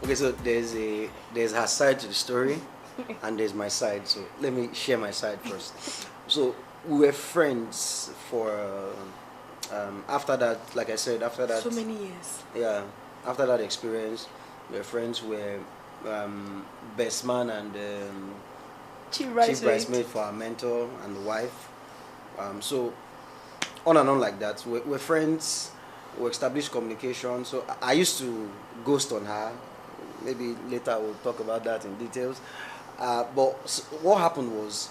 Okay, so there's her side to the story, and there's my side. So let me share my side first. So we were friends for after that. Like I said, after that, So many years. yeah, after that experience, we were friends. We're best man and Chief chief bridesmaid for our mentor and the wife. So on and on like that. We're friends. We established communication. So I used to ghost on her. Maybe later we'll talk about that in details. But what happened was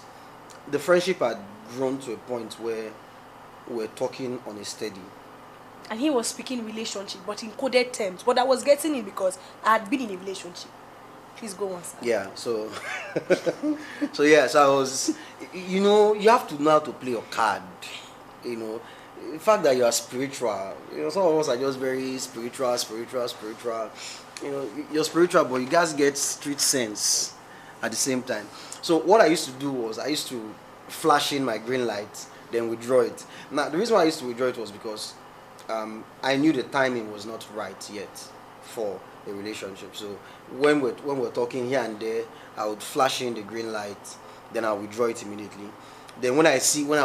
the friendship had grown to a point where we're talking on a steady. And he was speaking relationship, but in coded terms. But I was getting it because I had been in a relationship. Please go on, sir. Yeah, so so I was, you have to know how to play your card. The fact that you are spiritual, some of us are just very spiritual. You're spiritual, but you guys get street sense at the same time. So what I used to do was I used to flash in my green light, then withdraw it. Now the reason why I used to withdraw it was because I knew the timing was not right yet for a relationship. So when we're talking here and there, I would flash in the green light, then I'll withdraw it immediately. Then when I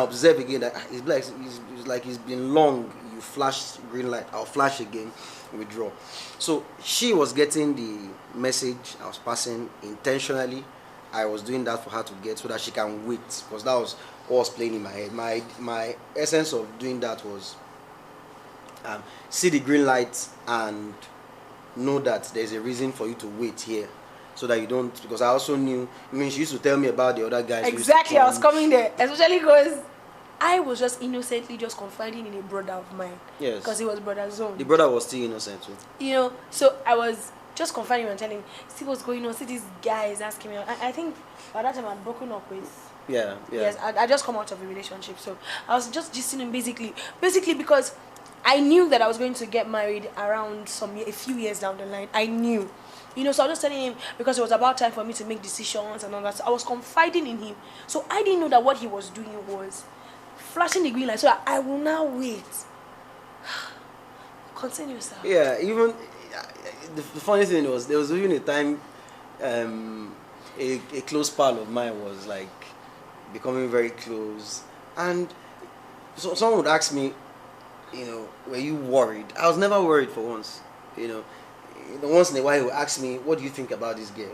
observe again that it's like it's been long, you flash green light, I'll flash again, withdraw. So she was getting the message I was passing intentionally. I was doing that for her to get so that she can wait, because that was what was playing in my head. My essence of doing that was see the green light and know that there's a reason for you to wait here, so that you don't, because I also knew, she used to tell me about the other guys. Exactly, I was coming there, especially because I was just innocently just confiding in a brother of mine. Yes. Because he was brother zone. The brother was still innocent too. So I was just confiding and telling him, see what's going on, see these guys asking me. I think by that time I'd broken up with. Yeah. Yes, I just come out of a relationship, so I was just gisting him basically because I knew that I was going to get married around a few years down the line. I knew. So I was just telling him because it was about time for me to make decisions and all that. So I was confiding in him. So I didn't know that what he was doing was flashing the green light so that I will now wait. Continue, sir. Yeah, even the funny thing was there was even a time a close pal of mine was like becoming very close, and so someone would ask me, were you worried? I was never worried for once. Once in a while he would ask me, what do you think about this girl?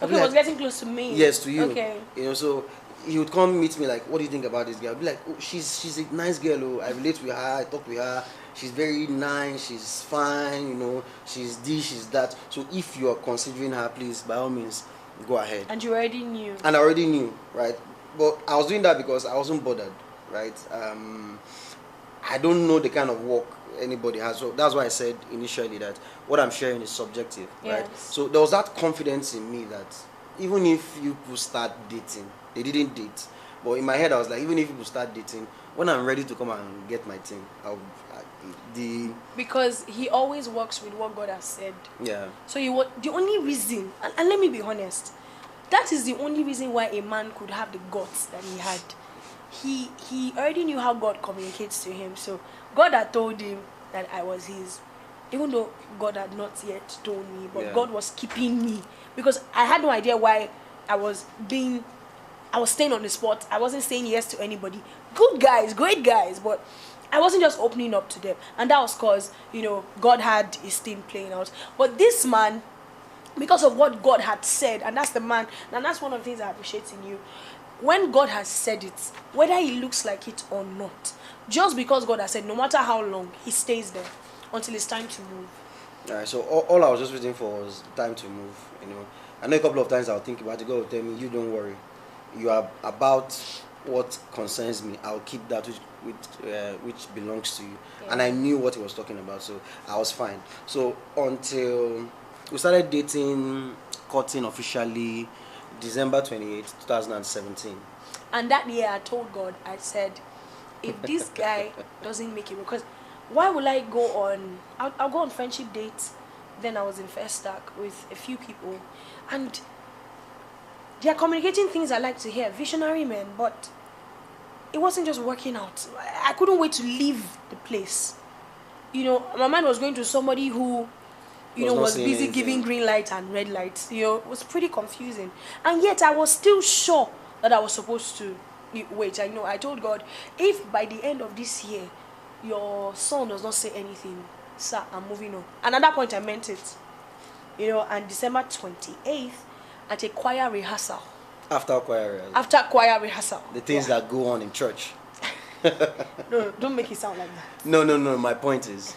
Okay, he was getting close to me. Yes, to you. Okay. So he would come meet me like, what do you think about this girl? I'd be like, oh, she's a nice girl. Oh, I relate with her. I talk with her. She's very nice. She's fine. She's this, she's that. So if you are considering her, please, by all means, go ahead. And you already knew. And I already knew, right? But I was doing that because I wasn't bothered, right? I don't know the kind of work anybody has, so that's why I said initially that what I'm sharing is subjective, right? Yes. So there was that confidence in me that even if you people start dating, they didn't date, but in my head I was like, even if people start dating, when I'm ready to come and get my thing, because he always works with what God has said. Yeah. So the only reason, and let me be honest, that is the only reason why a man could have the guts that he had. He already knew how God communicates to him. So God had told him that I was his, even though God had not yet told me, but God was keeping me, because I had no idea why I was staying on the spot. I wasn't saying yes to anybody. Good guys, great guys, but I wasn't just opening up to them. And that was because, God had his thing playing out. But this man, because of what God had said, and that's the man, and that's one of the things I appreciate in you. When God has said it, whether he looks like it or not, just because God has said, no matter how long, he stays there until it's time to move. Alright, so all I was just waiting for was time to move. I know a couple of times I'll think about it. God will tell me, you don't worry. You are about what concerns me. I'll keep that which belongs to you. Yeah. And I knew what he was talking about, so I was fine. So until we started dating, courting officially, December 28th, 2017. And that year I told God, I said, if this guy doesn't make it, because why will I go on, I'll go on friendship dates. Then I was in first stack with a few people, and they are communicating things I like to hear, visionary men, but it wasn't just working out. I couldn't wait to leave the place. My mind was going to somebody who was busy giving green lights and red lights. It was pretty confusing. And yet I was still sure that I was supposed to wait. I told God, if by the end of this year your son does not say anything, sir, I'm moving on. And at that point I meant it. And December 28th at a choir rehearsal. After choir rehearsal. After choir rehearsal. The things that go on in church. No, don't make it sound like that. No. My point is,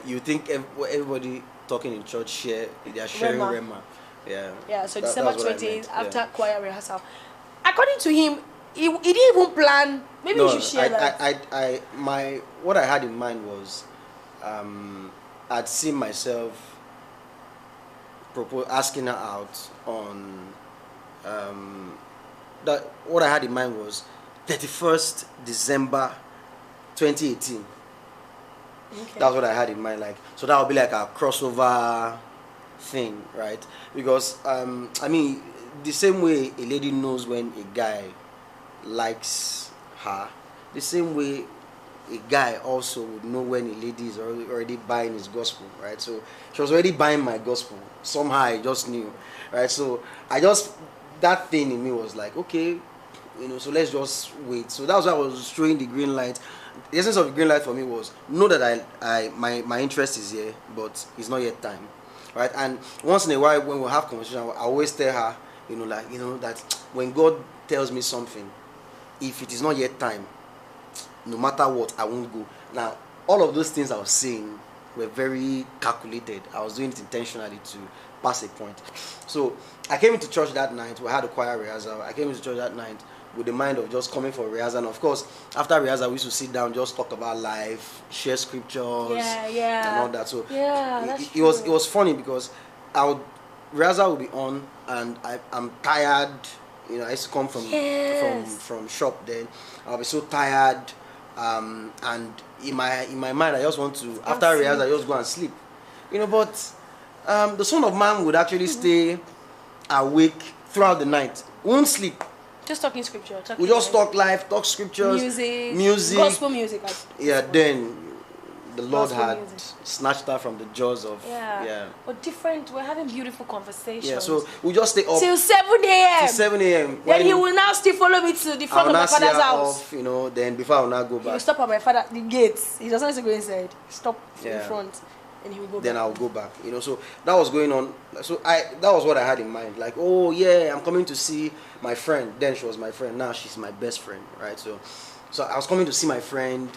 you think everybody talking in church they are sharing Rema. Yeah. Yeah. So December 28th after choir rehearsal. According to him, he didn't even plan. Maybe you should share that. What I had in mind was, I'd seen myself asking her out on. That what I had in mind was 31st December 2018. Okay. That's what I had in mind. So that would be like a crossover thing, right? Because the same way a lady knows when a guy likes her, the same way a guy also would know when a lady is already buying his gospel, right? So she was already buying my gospel. Somehow I just knew, right? So that thing in me was like, okay, so let's just wait. So that was why I was showing the green light. The essence of the green light for me was know that my interest is here, but it's not yet time, right? And once in a while when we have conversation, I always tell her, that when God tells me something, if it is not yet time, no matter what, I won't go. Now, all of those things I was saying were very calculated. I was doing it intentionally to pass a point. So I came into church that night. We had a choir rehearsal. I came into church that night with the mind of just coming for rehearsal. And of course, after rehearsal, we used to sit down, just talk about life, share scriptures, and all that. So it was funny because rehearsal would be on, and I'm tired. I used to come from shop then. I'll be so tired, and in my mind, I just want to after rehearsal, I just go and sleep. But the Son of Man would actually stay awake throughout the night. Won't sleep. Just talking scripture. We just talk life, talk scriptures, music, gospel music. Then the Lord had snatched her from the jaws of But different. We're having beautiful conversations. Yeah, so we just stay up till 7 a.m. Till 7 a.m. Then he will now still follow me to the front of my father's house. Then before I will now go back. He will stop at the gates. He doesn't have to go inside. Stop in front. And he will go then back. I'll go back. So that was going on. So that was what I had in mind. Like, oh yeah, I'm coming to see my friend. Then she was my friend. Now she's my best friend, right? So I was coming to see my friend.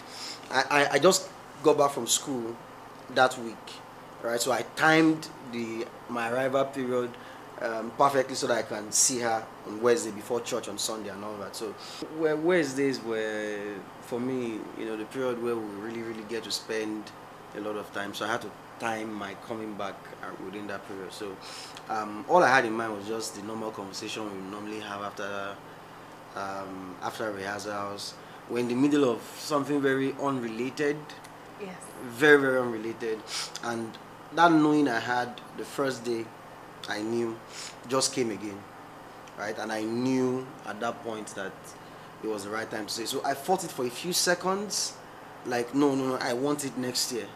I just got back from school that week, right? So I timed my arrival period perfectly so that I can see her on Wednesday before church on Sunday and all that. So Wednesdays were for me, the period where we really get to spend a lot of time. So I had to time my coming back within that period. So all I had in mind was just the normal conversation we normally have after rehearsals. We're in the middle of something very unrelated. Yes. Very, very unrelated. And that knowing I had the first day, I knew, just came again, right? And I knew at that point that it was the right time to say. So I fought it for a few seconds, like, no, I want it next year.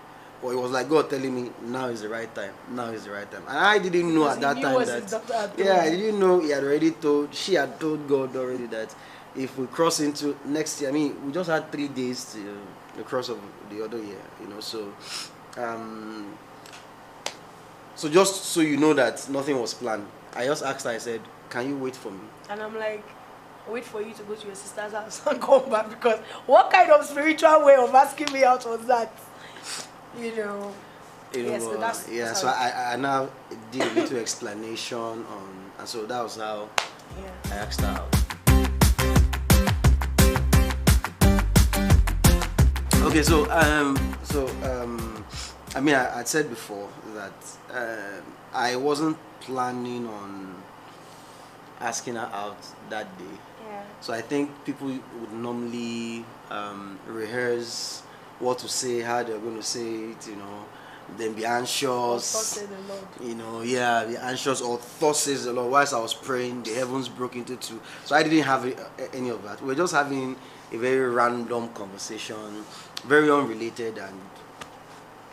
But it was like God telling me, now is the right time. Now is the right time. And I didn't know at that time that, I didn't know she had told God already that if we cross into next year, we just had 3 days to the cross of the other year, so just so you know that nothing was planned, I just asked her, I said, can you wait for me? And I'm like, wait for you to go to your sister's house and come back, because what kind of spiritual way of asking me out was that? So I now did a little explanation and so that was how I asked her out. Okay, so I said before that I wasn't planning on asking her out that day. Yeah. So I think people would normally rehearse what to say, how they're going to say it, then be anxious. Be anxious, or thus says the Lord. Whilst I was praying, the heavens broke into two. So I didn't have any of that. We were just having a very random conversation, very unrelated, and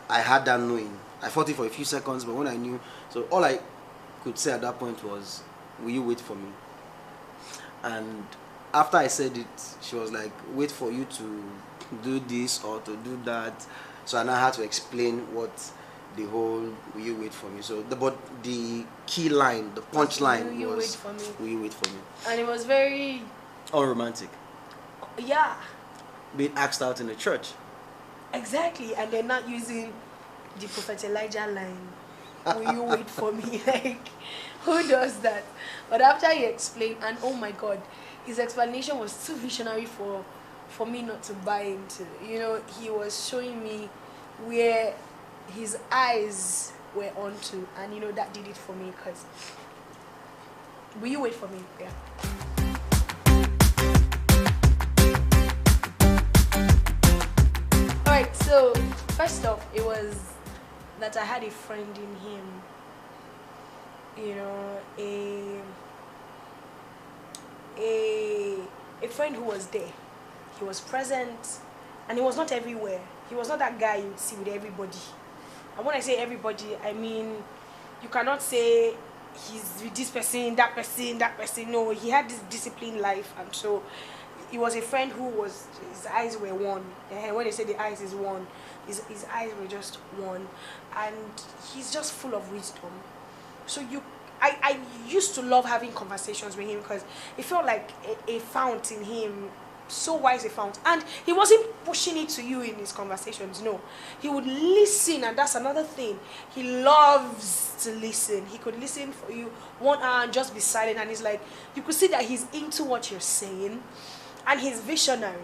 I had that knowing I fought it for a few seconds, but when I knew, so all I could say at that point was, will you wait for me? And after I said it, she was like, wait for you to do this or to do that. So I now had to explain what the whole will you wait for me. So but the key line, the punch line will you was, wait for me? will you wait for me? And it was very unromantic. Yeah. Being asked out in the church. Exactly, and they're not using the Prophet Elijah line. Will you wait for me? Like, who does that? But after he explained, and oh my God, his explanation was too visionary for me not to buy into. You know, he was showing me where his eyes were onto, and you know that did it for me. Because will you wait for me? Yeah. Alright, so first off, it was that I had a friend in him. You know, a friend who was there. He was present, and he was not everywhere. He was not that guy you would see with everybody. And when I say everybody, I mean you cannot say he's with this person, that person, that person. No, he had this disciplined life, and so he was a friend who was, his eyes were one. And when they say the eyes is one, his eyes were just one, and he's just full of wisdom. So I used to love having conversations with him because it felt like a fount in him, so wise a fount. And he wasn't pushing it to you in his conversations, no. He would listen, and that's another thing. He loves to listen. He could listen for you 1 hour and just be silent, and he's like, you could see that he's into what you're saying, and he's visionary.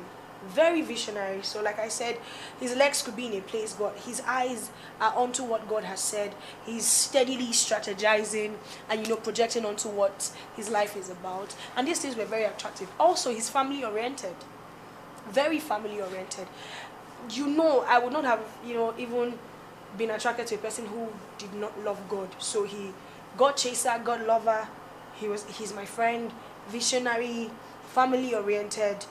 Very visionary. So like I said, his legs could be in a place, but his eyes are onto what God has said. He's steadily strategizing and, you know, projecting onto what his life is about. And these things were very attractive. Also, he's family oriented. Very family oriented. You know, I would not have, you know, even been attracted to a person who did not love God. So he, God chaser, God lover. He's my friend, visionary, family oriented,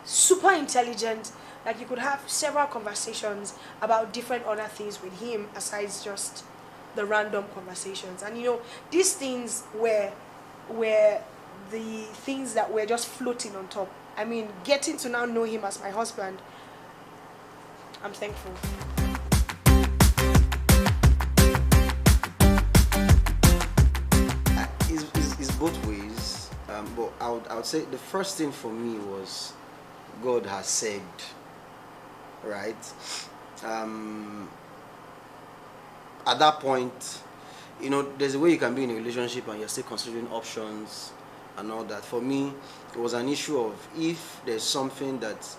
super intelligent. Like, you could have several conversations about different other things with him aside just the random conversations. And you know, these things were the things that were just floating on top. I mean, getting to now know him as my husband, I'm thankful. It's both ways, but I would say the first thing for me was God has said, right? At that point, you know, there's a way you can be in a relationship and you're still considering options and all that. For me, it was an issue of if there's something that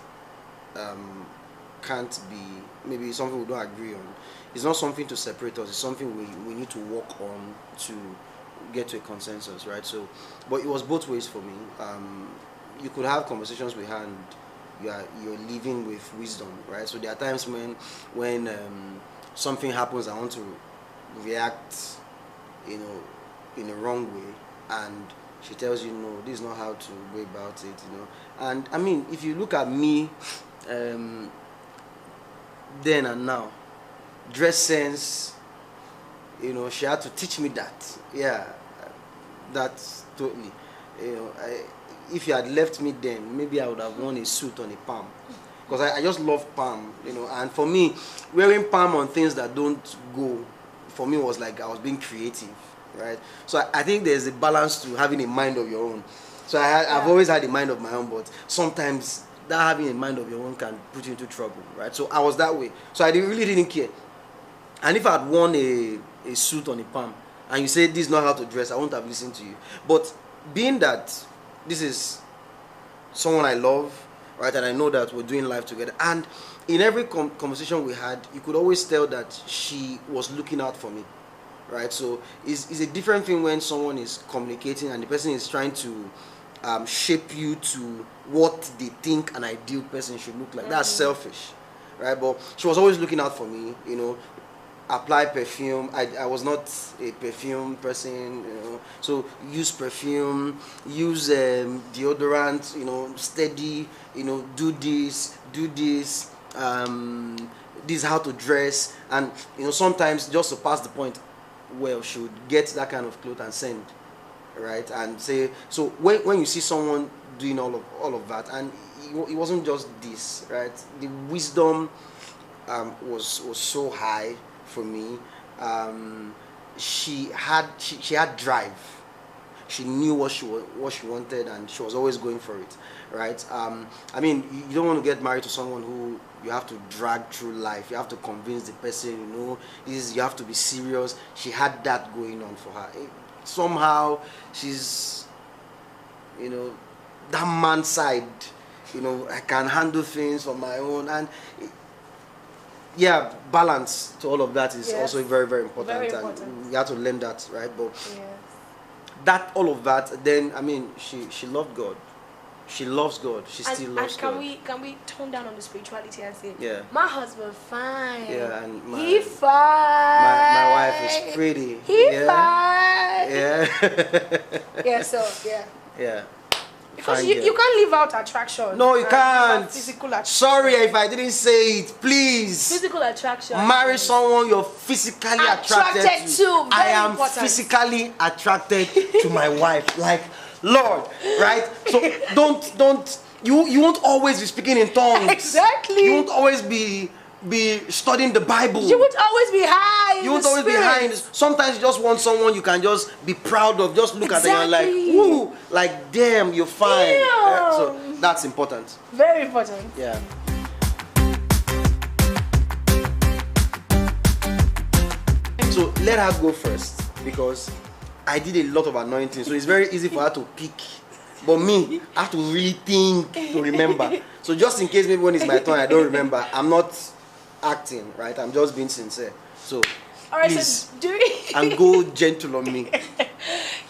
can't be, maybe something we don't agree on, it's not something to separate us, it's something we need to work on to get to a consensus, right? So, but it was both ways for me. You could have conversations with her and you're living with wisdom, right? So there are times when something happens, I want to react, you know, in a wrong way, and she tells you, no, this is not how to go about it, you know. And I mean, if you look at me then and now, dress sense, you know, she had to teach me that. Yeah, that's totally, you know, if you had left me then, maybe I would have worn a suit on a palm, because I just love palm, you know. And for me, wearing palm on things that don't go, for me, was like I was being creative, right? So I think there's a balance to having a mind of your own. So I've always had a mind of my own, but sometimes that having a mind of your own can put you into trouble, right? So I was that way. So I really didn't care. And if I had worn a suit on a palm and you say this is not how to dress, I won't have listened to you. But being that this is someone I love, right, and I know that we're doing life together, and in every conversation we had, you could always tell that she was looking out for me, right? So it's a different thing when someone is communicating and the person is trying to shape you to what they think an ideal person should look like. That's selfish, right? But she was always looking out for me, you know. Apply perfume. I was not a perfume person, you know. So use perfume, use deodorant, you know, steady, you know, do this, this is how to dress, and sometimes just to pass the point, well, she would get that kind of clothes and send, right, and say. So when you see someone doing all of that, and it wasn't just this, right, the wisdom was so high for me. She had drive. She knew what she wanted, and she was always going for it, right? I mean, you don't want to get married to someone who you have to drag through life. You have to convince the person, you have to be serious. She had that going on for her. Somehow, she's, that man side, I can handle things on my own, and yeah, balance to all of that is also very, very important. Very important. And you have to learn that, right? But Yes. that, all of that, then, I mean, she loved God. She loves God. She still loves God. And can we tone down on the spirituality and say, Yeah. my husband fine. Yeah, and he fine. My wife is pretty. He yeah. fine. Yeah. Yeah. So yeah. Yeah. Because Fine you girl. can't leave out attraction. No, you and can't. Physical attraction. Sorry if I didn't say it. Please. Physical attraction. Marry someone you're physically attracted to. I am important. physically attracted to my wife. Like, Lord, right? So don't you won't always be speaking in tongues. Exactly. You won't always be studying the Bible. You won't always be high. You won't always be high. Sometimes you just want someone you can just be proud of. Just look at them and like, woo, like damn, you're fine. Yeah. So that's important. Very important. Yeah. So let her go first, because I did a lot of anointing, so it's very easy for her to pick. But me, I have to really think to remember. So just in case maybe when it's my turn I don't remember, I'm not acting, right? I'm just being sincere. So please, so and go gentle on me.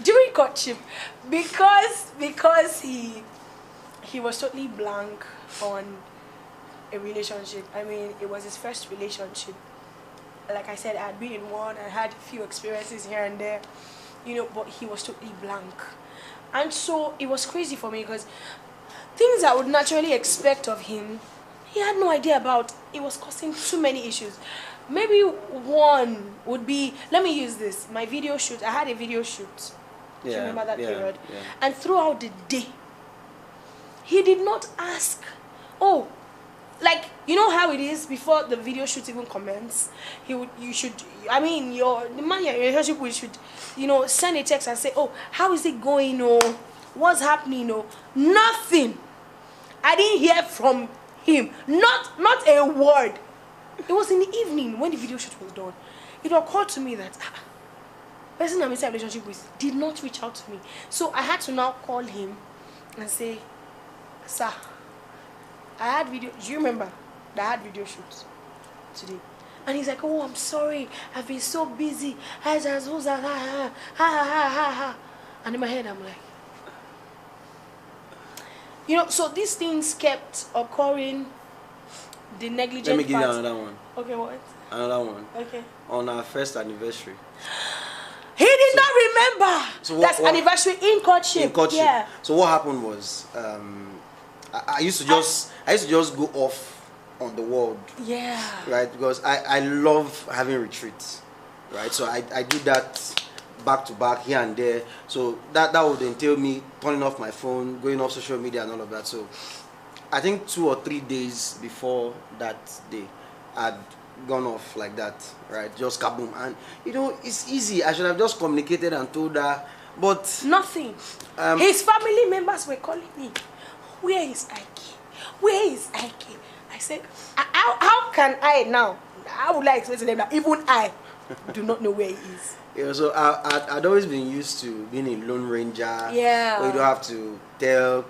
During courtship, because he was totally blank on a relationship. I mean, it was his first relationship. Like I said, I had been in one, I had a few experiences here and there, but he was totally blank. And so it was crazy for me, because things I would naturally expect of him, he had no idea about. It was causing too many issues. Maybe one would be, let me use this, my video shoot. I had a video shoot. Do you remember that period? Yeah. And throughout the day, he did not ask, oh, like, you know how it is before the video shoot even commence? The man you're in a relationship with should, send a text and say, oh, how is it going? Oh, what's happening? Oh, nothing. I didn't hear from him. Not a word. It was in the evening when the video shoot was done. It occurred to me that the person I'm in a relationship with did not reach out to me. So I had to now call him and say, sir, I had video. Do you remember that I had video shoots today? And he's like, oh, I'm sorry. I've been so busy. And in my head, I'm like, so these things kept occurring. The negligent Let me give you part. another one. Okay, what? Another one. Okay. On our first anniversary. He did not remember. So That's anniversary in courtship. In courtship. Yeah. So what happened was, I used to just go off on the world. Yeah. Right, because I love having retreats. Right, so I do that back to back here and there. So that would entail me turning off my phone, going off social media and all of that. So I think 2 or 3 days before that day, I'd gone off like that, right? Just kaboom. And it's easy. I should have just communicated and told her, but nothing. His family members were calling me. Where is Ike? Where is Ike? I said, how can I now? How would I explain to them that even I do not know where he is? So I'd always been used to being a lone ranger. Yeah. Where you don't have to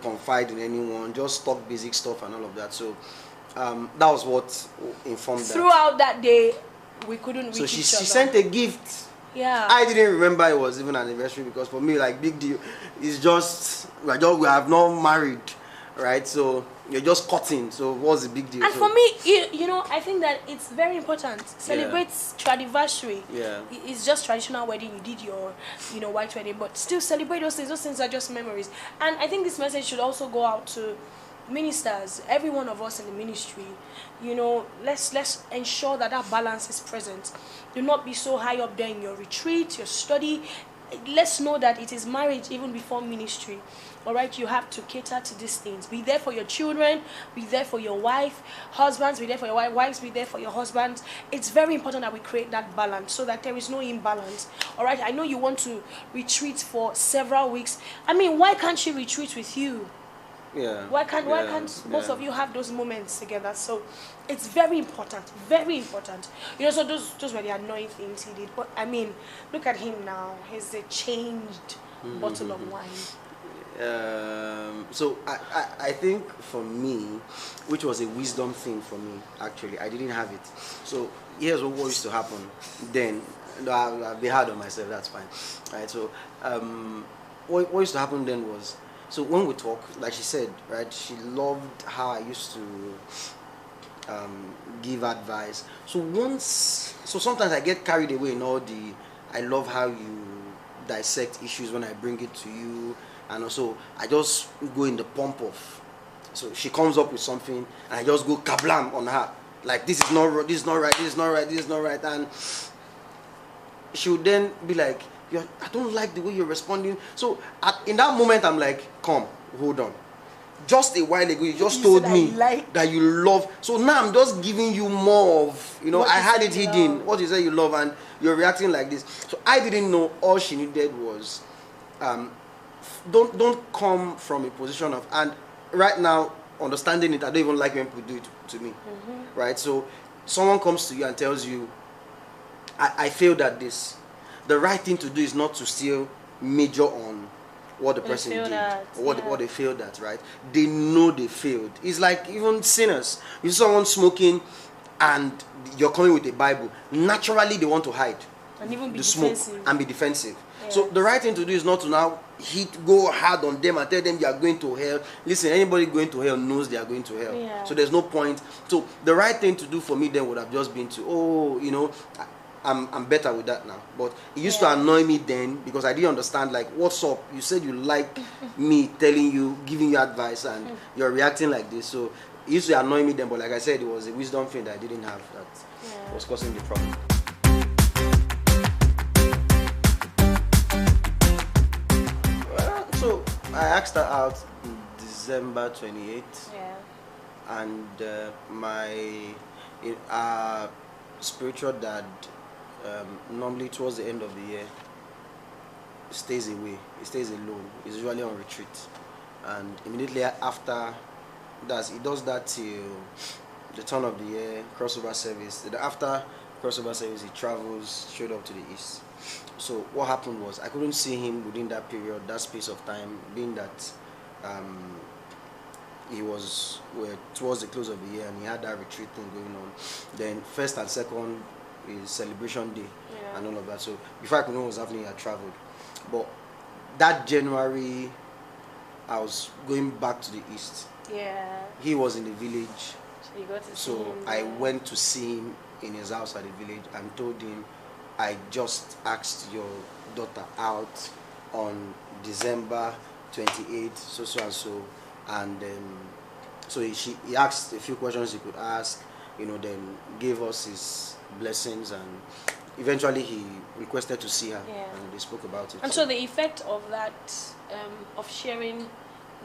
confide in anyone, just talk basic stuff and all of that. So that was what informed that. Throughout that day, we couldn't reach so each she other. sent a gift. Yeah. I didn't remember it was even an anniversary, because for me, like, big deal. It's just we have not married, right? So you're just cutting. So what's the big deal? And so, for me, I think that it's very important. Celebrate tradiversary. Yeah. It's just traditional wedding. You did your, white wedding, but still celebrate those things. Those things are just memories. And I think this message should also go out to, ministers, every one of us in the ministry, you know, let's ensure that that balance is present. Do not be so high up there in your retreat, your study. Let's know that it is marriage even before ministry. All right, you have to cater to these things. Be there for your children, be there for your wife. Husbands, be there for your wife. Wives, be there for your husbands. It's very important that we create that balance so that there is no imbalance. All right, I know you want to retreat for several weeks. I mean, why can't she retreat with you? Yeah. Why can't both of you have those moments together? So it's very important, very important. You know, so those were the annoying things he did. But I mean, look at him now. He's a changed bottle of wine. So I think for me, which was a wisdom thing for me, actually, I didn't have it. So here's what used to happen then. I'll be hard on myself, that's fine. Right, so what used to happen then was, so when we talk, like she said, right, she loved how I used to give advice. So sometimes I get carried away in all the, I love how you dissect issues when I bring it to you. And also, I just go in the pump of, so she comes up with something, and I just go kablam on her. Like, this is not right, this is not right, this is not right, this is not right. And she would then be like, I don't like the way you're responding. So in that moment, I'm like, come, hold on. Just a while ago, you just told me that you love. So now I'm just giving you more of, you know, I had it hidden. What you say you love, and you're reacting like this. So I didn't know. All she needed was, don't come from a position of, and right now, understanding it, I don't even like when people do it to me. Right? So someone comes to you and tells you, I failed at this. The right thing to do is not to still major on what the person did or what they failed at, right? They know they failed. It's like even sinners. You see someone smoking and you're coming with a Bible, naturally they want to hide and even be the smoke defensive. And be defensive. Yes. So the right thing to do is not to now go hard on them and tell them you are going to hell. Listen, anybody going to hell knows they are going to hell. Yeah. So there's no point. So the right thing to do for me then would have just been to, you know, I'm better with that now. But it used to annoy me then because I didn't understand, like, what's up? You said you like me telling you, giving you advice, and you're reacting like this. So it used to annoy me then, but like I said, it was a wisdom thing that I didn't have that was causing the problem. So I asked her out in December 28th. Yeah. And my spiritual dad, normally towards the end of the year, stays away. He stays alone. He's usually on retreat, and immediately after that, he does that till the turn of the year, crossover service. After crossover service, he travels straight up to the east. So what happened was I couldn't see him within that period, that space of time, being that we're towards the close of the year and he had that retreat thing going on. Then first and second is celebration day and all of that. So before I could know what was happening, I traveled. But that January, I was going back to the east. Yeah. He was in the village. So you got to see So him I there. went to see him in his house at the village and told him, I just asked your daughter out on December 28th, so and so. And so he asked a few questions he could ask, you know, then gave us his blessings, and eventually he requested to see her, and they spoke about it. And so the effect of that, of sharing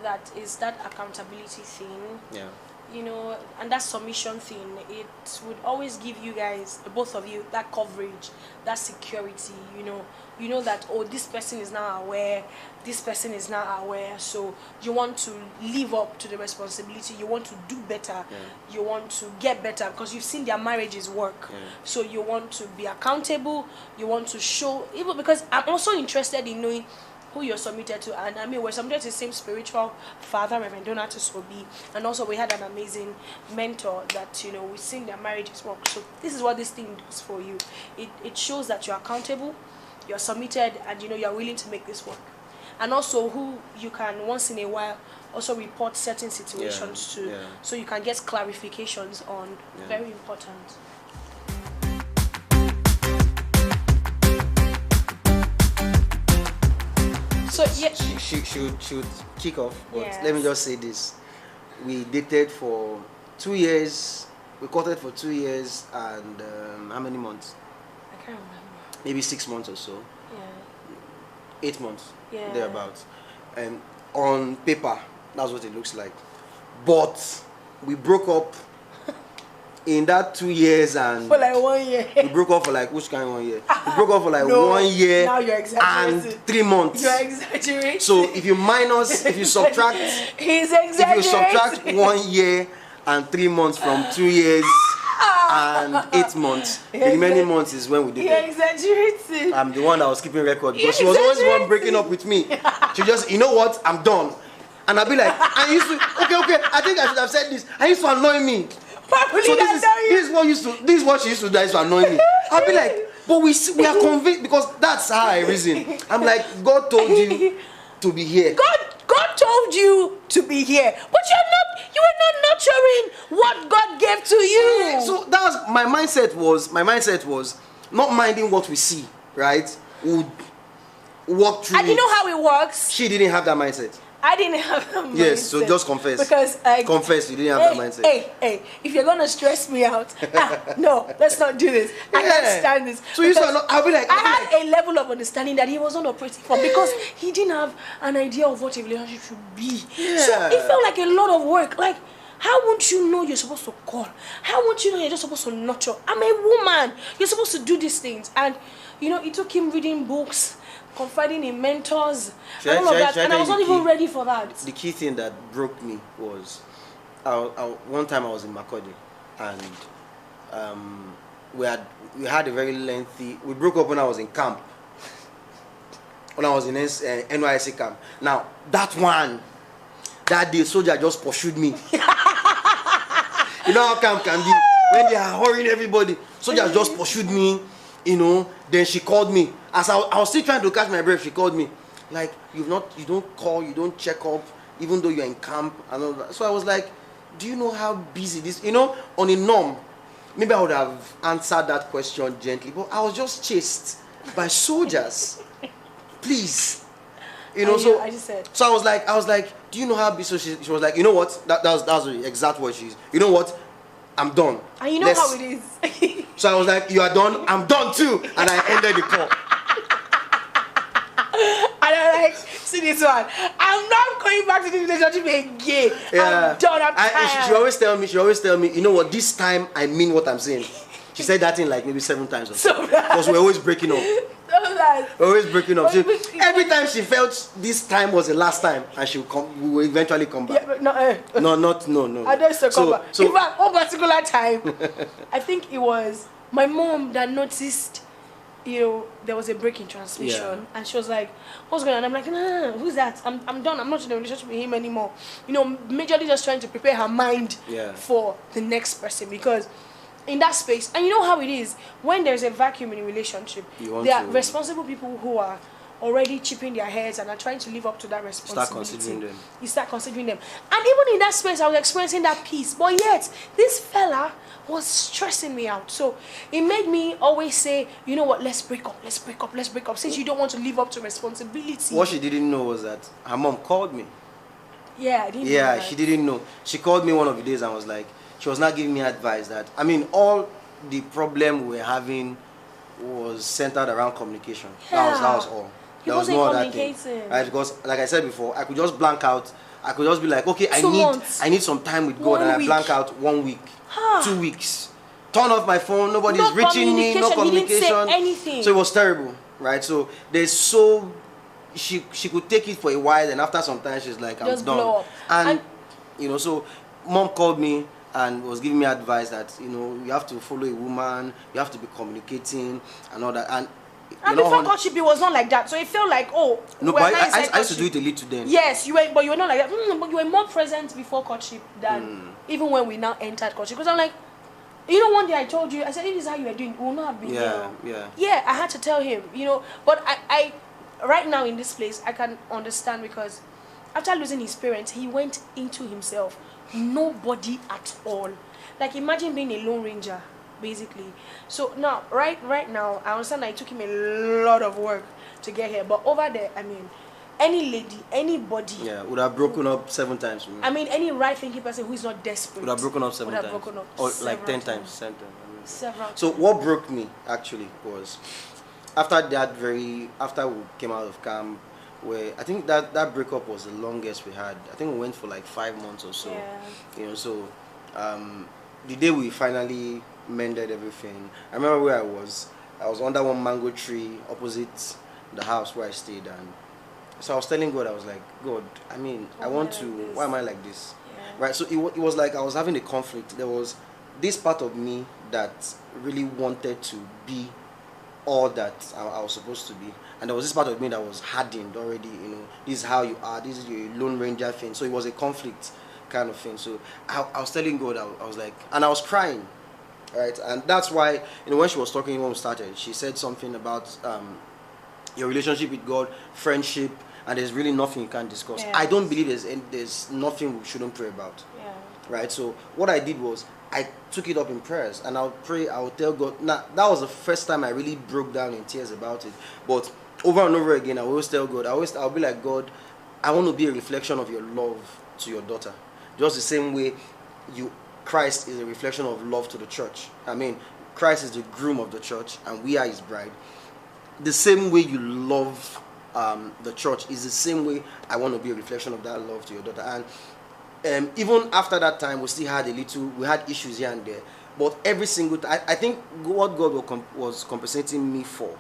that, is that accountability thing. Yeah. You know, and that submission thing, it would always give you guys, both of you, that coverage, that security. You know that, oh, this person is now aware, this person is now aware. So you want to live up to the responsibility. You want to do better. You want to get better because you've seen their marriages work. So you want to be accountable. You want to show, even because I'm also interested in knowing who you're submitted to. And I mean, we're submitted to the same spiritual father, Reverend Donatus Obi, and also we had an amazing mentor that, you know, we've seen their marriages work. So this is what this thing does for you. It shows that you're accountable, you're submitted, and you know you're willing to make this work. And also who you can once in a while also report certain situations to, so you can get clarifications on. Very important. So she would kick off, but let me just say this. we dated for 2 years. We courted for 2 years and how many months? I can't remember. Maybe 6 months or so. Yeah. 8 months. Yeah. Thereabouts. And on paper, that's what it looks like. But we broke up in that 2 years and For like 1 year. we broke up for like which kind of 1 year? We broke up for like No, 1 year now you're exaggerating. and 3 months. You're exaggerating. So if you subtract, He's if exaggerating. you subtract 1 year and 3 months from 2 years and 8 months, the remaining months is when we did You're it. exaggerating. I'm the one that was keeping record because she was always the one breaking up with me. She just, you know what, I'm done. And I'll be like, I used to, okay, I think I should have said this. I used to annoy me. So this is what she used to do, is to annoy me. I'll be like, but we are convinced because that's how I reason. I'm like, God told you to be here. God told you to be here, but you were not nurturing what God gave to you. So that's my mindset was not minding what we see, right? Would walk through. And you know how it works? She didn't have that mindset. I didn't have that mindset. Yes, so just confess. Because confess you didn't have that mindset. Hey, if you're gonna stress me out, no, let's not do this. I can't stand this. So you said, I'll be like, I had a level of understanding that he was not operating from because he didn't have an idea of what a relationship should be. Yeah. So it felt like a lot of work. Like, how won't you know you're supposed to call? How won't you know you're just supposed to nurture? I'm a woman. You're supposed to do these things. And it took him reading books, confiding in mentors, and all of that. And I was not even ready for that. The key thing that broke me was, one time I was in Makurdi, and we had a very lengthy. We broke up when I was in camp. When I was in NYSC camp. Now that day, soldier just pursued me. You know how camp can be when they are hurrying everybody. Soldier just pursued me. Then she called me. As I was still trying to catch my breath, she called me. Like, you don't call, you don't check up, even though you're in camp and all that. So I was like, do you know how busy this? On a norm, maybe I would have answered that question gently, but I was just chased by soldiers. Please. I just said. So I was like, do you know how busy? So she was like, you know what? That was the exact word she used. You know what? I'm done. And you know how it is. So I was like, you are done? I'm done too. And I ended the call. And I'm like, see this one. I'm not going back to this relationship again. Yeah. I'm done. I'm tired. She always tell me, you know what? This time I mean what I'm saying. She said that in like maybe 7 times or so. Because we're always breaking up. We're always breaking up. Every time she felt this time was the last time, and we will eventually come back. Yeah, but no. No. I don't used to come back. In fact, one particular time, I think it was my mom that noticed, there was a break in transmission, and she was like, "What's going on?" I'm like, "No, who's that? I'm done. I'm not in a relationship with him anymore." Majorly just trying to prepare her mind for the next person because. In that space, and you know how it is when there's a vacuum in a relationship, there are responsible people who are already chipping their heads and are trying to live up to that responsibility. You start considering them. And even in that space, I was experiencing that peace, but yet this fella was stressing me out. So it made me always say, you know what, let's break up, since you don't want to live up to responsibility. What she didn't know was that her mom called me. Yeah, I didn't know that. She didn't know. She called me one of the days and was like, she was not giving me advice that, all the problem we were having was centered around communication. Yeah. That was all. He there was no other thing. Right? Because, like I said before, I could just blank out. I could just be like, okay, I need some time with God, 1 and week. I blank out 1 week, 2 weeks. Turn off my phone, nobody's reaching me, no communication. He didn't say anything. So it was terrible, right? So she could take it for a while, and after some time she's like, I'm just done. blow up. And so mom called me and was giving me advice that you have to follow a woman, you have to be communicating and all that. And before courtship it was not like that, so it felt like no, but I used to do it a little then. Yes, but you were not like that. But you were more present before courtship than even when we now entered courtship. Because I'm like, one day I told you, I said, if this is how you were doing, it will not have been Yeah, I had to tell him, But I right now in this place, I can understand because after losing his parents, he went into himself. Nobody at all. Like, imagine being a lone ranger, basically. So now, right now, I understand that it took him a lot of work to get here. But over there, any lady, anybody. Yeah, would have broken up 7 times with me. I mean, any right-thinking person who is not desperate Would have broken up 7 would have times. broken up Or like 10 several times. 7 times. I mean. several So times. what broke me actually was after we came out of camp, where I think that breakup was the longest we had. I think we went for like 5 months or so. Yeah. You know, so the day we finally mended everything, I remember where I was. I was under one mango tree opposite the house where I stayed, and so I was telling God, I was like, God, I mean, I want to. Why am I like this? Yeah. Right. So it was like I was having a conflict. There was this part of me that really wanted to be all that I was supposed to be, and there was this part of me that was hardened already. You know, this is how you are. This is your Lone Ranger thing. So it was a conflict kind of thing. So I was telling God, I was like, and I was crying, right? And that's why, you know, when she was talking when we started, she said something about your relationship with God, friendship, and there's really nothing you can't discuss. Yeah. I don't believe there's nothing we shouldn't pray about. Yeah. Right, so what I did was I took it up in prayers, and I'll pray, I'll tell God. Now that was the first time I really broke down in tears about it. But over and over again, I always tell God, I'll be like, God, I want to be a reflection of your love to your daughter, just the same way Christ is a reflection of love to the church. I mean, Christ is the groom of the church, and we are his bride. The same way you love the church is the same way I want to be a reflection of that love to your daughter. And even after that time, we still had we had issues here and there, but every single time, I think what God was compensating me for,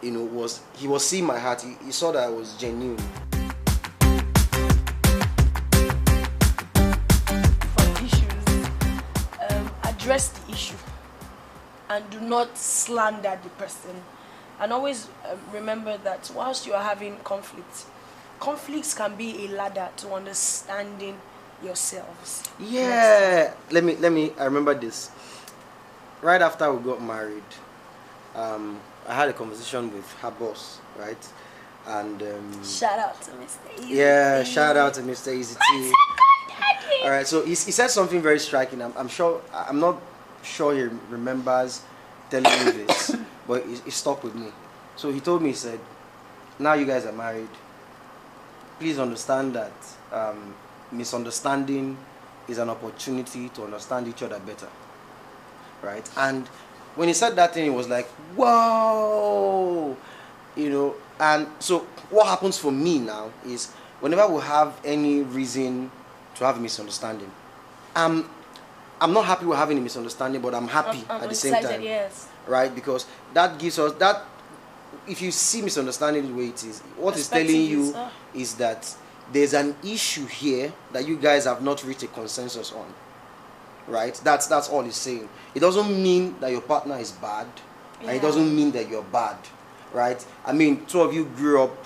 you know, was he was seeing my heart. He saw that I was genuine. For issues, address the issue and do not slander the person. And always remember that whilst you are having conflicts can be a ladder to understanding yourselves. Yeah, let me. I remember this. Right after we got married, I had a conversation with her boss, right? And shout out to Mr. Easy. Yeah, shout out to Mr. Easy T. All right, so he said something very striking. I'm not sure he remembers telling me this, but it stuck with me. So he told me, he said, now you guys are married, please understand that misunderstanding is an opportunity to understand each other better, right? And when he said that thing, it was like, whoa, you know. And so what happens for me now is whenever we have any reason to have a misunderstanding, I'm not happy we're having a misunderstanding, but I'm happy I'm at the same time. yes. Right? Because that gives us that. If you see misunderstanding the way it is, what it's telling you is that there's an issue here that you guys have not reached a consensus on. Right? That's all it's saying. It doesn't mean that your partner is bad, and it doesn't mean that you're bad. Right? I mean, two of you grew up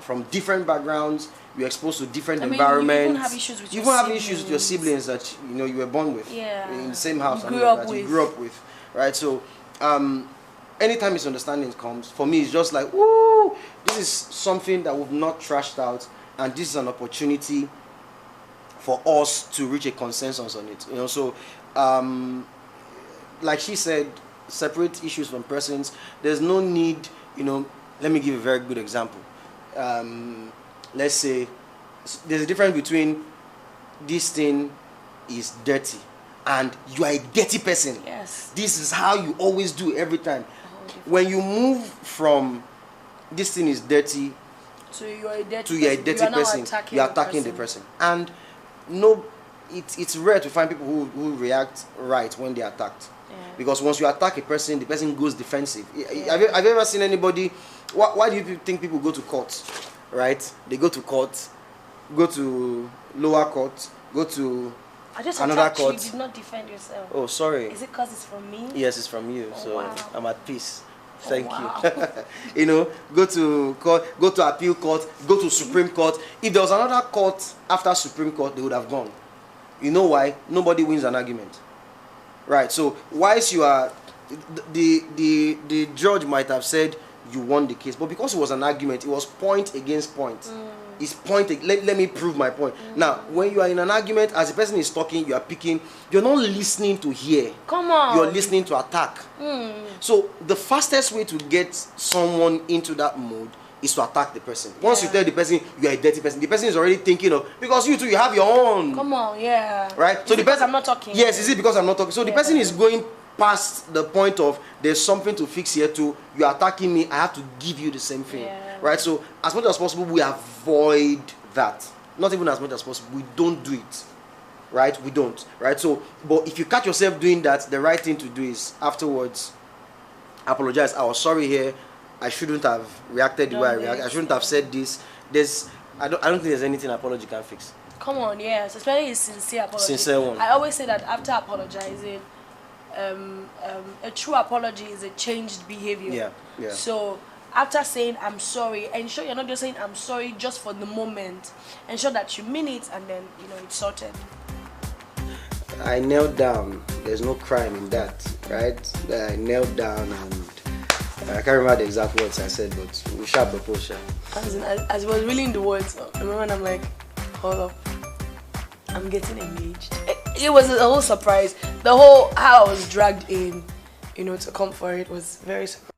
from different backgrounds. You're exposed to different environments. You even have issues with your siblings that you were born with. Yeah. In the same house. You grew up with. Right? So anytime misunderstanding comes, for me it's just like, woo, this is something that we've not trashed out, and this is an opportunity for us to reach a consensus on it. You know, so like she said, separate issues from persons. There's no need, you know. Let me give a very good example. Let's say there's a difference between this thing is dirty and you are a dirty person. Yes. This is how you always do every time. When you move from this thing is dirty to you're a dirty person, you're attacking the person. And no, it's rare to find people who react right when they're attacked. Yeah. Because once you attack a person, the person goes defensive. Yeah. Have you ever seen anybody? Why do you think people go to court? Right? They go to court, go to lower court, go to another court. You did not defend yourself. Oh, sorry. Is it because it's from me? Yes, it's from you. Oh, so wow. I'm at peace. Thank you. You know, go to court, go to appeal court, go to Supreme Court. If there was another court after Supreme Court, they would have gone. You know why? Nobody wins an argument. Right? So, whilst you are, the judge might have said you won the case, but because it was an argument, it was point against point. It's point. Let me prove my point. Now, when you are in an argument, as the person is talking, you are picking. You're not listening to hear. Come on. You're listening to attack. So the fastest way to get someone into that mode is to attack the person. Once you tell the person you are a dirty person, the person is already thinking of, because you too, you have your own. Come on, yeah. Right? So is the it because person, I'm not talking? Yes, is it because I'm not talking? So the person is going past the point of there's something to fix here too. You're attacking me, I have to give you the same thing. Yeah. Right? So as much as possible, we avoid that. Not even as much as possible. We don't do it. Right? We don't. Right? So, but if you catch yourself doing that, the right thing to do is afterwards apologize. I was sorry here. I shouldn't have reacted the way I reacted. I shouldn't have said this. I don't think there's anything apology can fix. Come on, yes, especially a sincere apology. Sincere one. I always say that after apologizing, a true apology is a changed behavior. Yeah, yeah. So after saying I'm sorry, ensure you're not just saying I'm sorry just for the moment. Ensure that you mean it, and then it's sorted. I knelt down. There's no crime in that, right? I knelt down and I can't remember the exact words I said, but we shall propose. As I was reading the words, I remember and I'm like, hold up, I'm getting engaged. It was a whole surprise. The whole how I was dragged in, to come for it was very surprising.